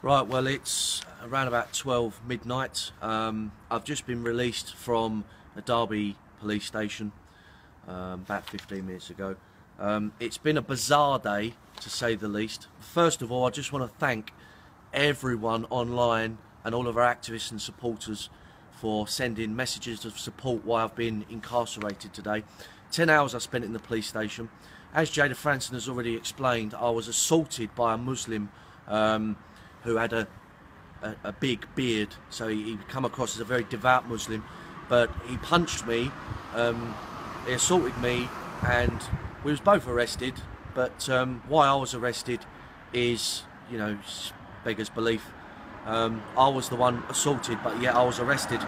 Right, well, it's around about 12 midnight. I've just been released from a Derby police station about 15 minutes ago. It's been a bizarre day, to say the least. First of all, I just want to thank everyone online and all of our activists and supporters for sending messages of support while I've been incarcerated today. 10 hours I spent in the police station. As Jada Franson has already explained, I was assaulted by a Muslim who had a big beard, so he come across as a very devout Muslim, but he punched me, he assaulted me, and we was both arrested. But why I was arrested is, you know, beggars belief. I was the one assaulted, but yet I was arrested.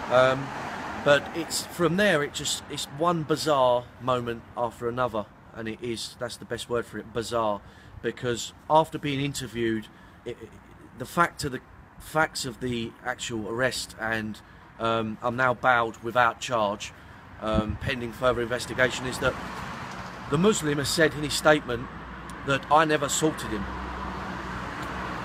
But it's from there, it's one bizarre moment after another, and that's the best word for it, bizarre, because after being interviewed, the facts of the actual arrest, and I'm now bailed without charge, pending further investigation, is that the Muslim has said in his statement that I never assaulted him.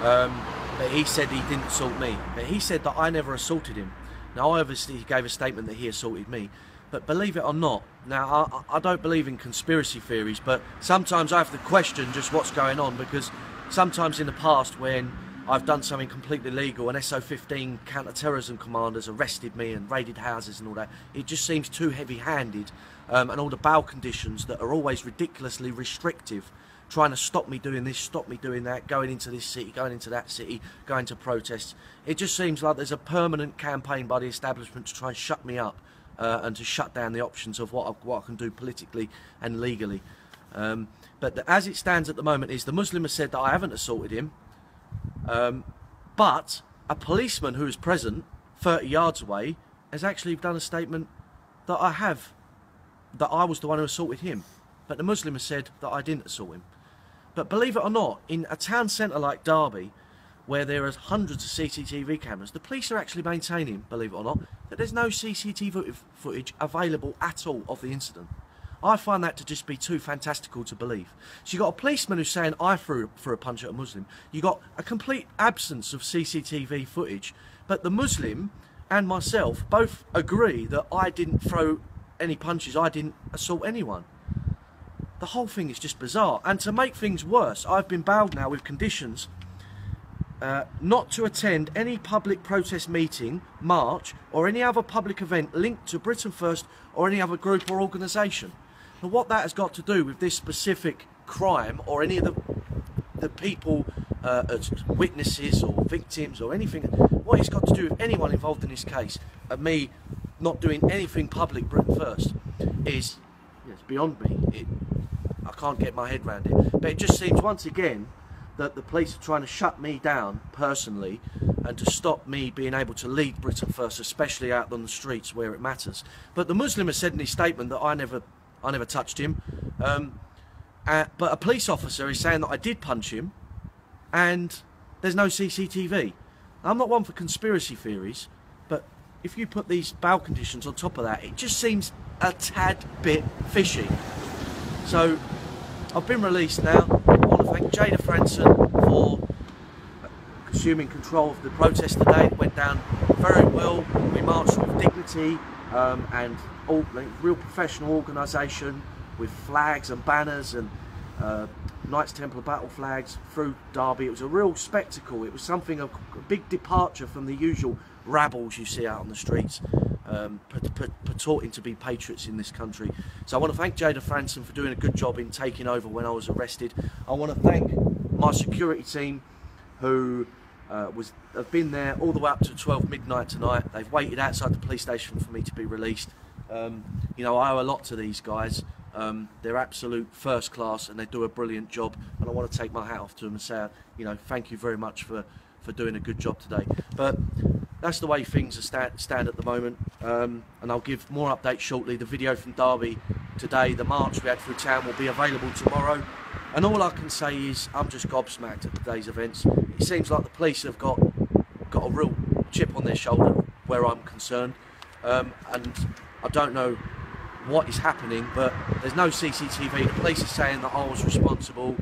But he said he didn't assault me. But he said that I never assaulted him. Now, obviously, he gave a statement that he assaulted me. But believe it or not, now I don't believe in conspiracy theories, but sometimes I have to question just what's going on, because sometimes in the past, when I've done something completely illegal and SO15 counter-terrorism commanders arrested me and raided houses and all that, it just seems too heavy-handed, and all the bail conditions that are always ridiculously restrictive, trying to stop me doing this, stop me doing that, going into this city, going into that city, going to protests. It just seems like there's a permanent campaign by the establishment to try and shut me up and to shut down the options of what I can do politically and legally. But as it stands at the moment is the Muslim has said that I haven't assaulted him, but a policeman who was present 30 yards away has actually done a statement that I was the one who assaulted him. But the Muslim has said that I didn't assault him. But believe it or not, in a town centre like Derby, where there are hundreds of CCTV cameras, the police are actually maintaining, believe it or not, that there's no CCTV footage available at all of the incident. I find that to just be too fantastical to believe. So you've got a policeman who's saying I threw a punch at a Muslim. You've got a complete absence of CCTV footage, but the Muslim and myself both agree that I didn't throw any punches, I didn't assault anyone. The whole thing is just bizarre. And to make things worse, I've been bailed now with conditions not to attend any public protest meeting, march, or any other public event linked to Britain First or any other group or organisation. Now, what that has got to do with this specific crime, or any of the people as witnesses or victims or anything, what it's got to do with anyone involved in this case, and me not doing anything public Britain First, is, it's beyond me. I can't get my head around it. But it just seems once again that the police are trying to shut me down personally and to stop me being able to lead Britain First, especially out on the streets where it matters. But the Muslim has said in his statement that I never touched him. But a police officer is saying that I did punch him, and there's no CCTV. I'm not one for conspiracy theories, but if you put these bail conditions on top of that, it just seems a tad bit fishy. So I've been released now. I want to thank Jada Franson for assuming control of the protest today. It went down very well. We marched with dignity and all, like, real professional organisation, with flags and banners and Knights Templar battle flags through Derby. It was a real spectacle. It was something of a big departure from the usual rabbles you see out on the streets, purporting to be patriots in this country. So I want to thank Jada Franson for doing a good job in taking over when I was arrested. I want to thank my security team, who have been there all the way up to 12 midnight tonight. They've waited outside the police station for me to be released. You know, I owe a lot to these guys. They're absolute first class and they do a brilliant job, and I want to take my hat off to them and say, you know, thank you very much for doing a good job today. But that's the way things are stand at the moment, and I'll give more updates shortly. The video from Derby today, the march we had through town, will be available tomorrow, and all I can say is I'm just gobsmacked at today's events. It seems like the police have got a real chip on their shoulder where I'm concerned, and I don't know what is happening, but there's no CCTV. The police are saying that I was responsible,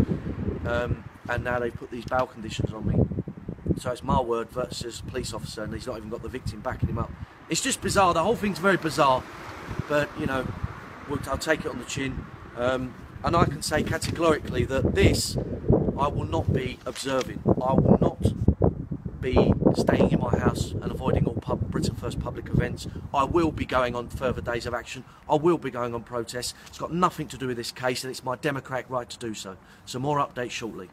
and now they've put these bail conditions on me. So it's my word versus police officer, and he's not even got the victim backing him up. It's just bizarre. The whole thing's very bizarre. But, you know, I'll take it on the chin. And I can say categorically that this, I will not be observing. I will not be staying in my house and avoiding all Britain First public events. I will be going on further days of action. I will be going on protests. It's got nothing to do with this case, and it's my democratic right to do so. So more updates shortly.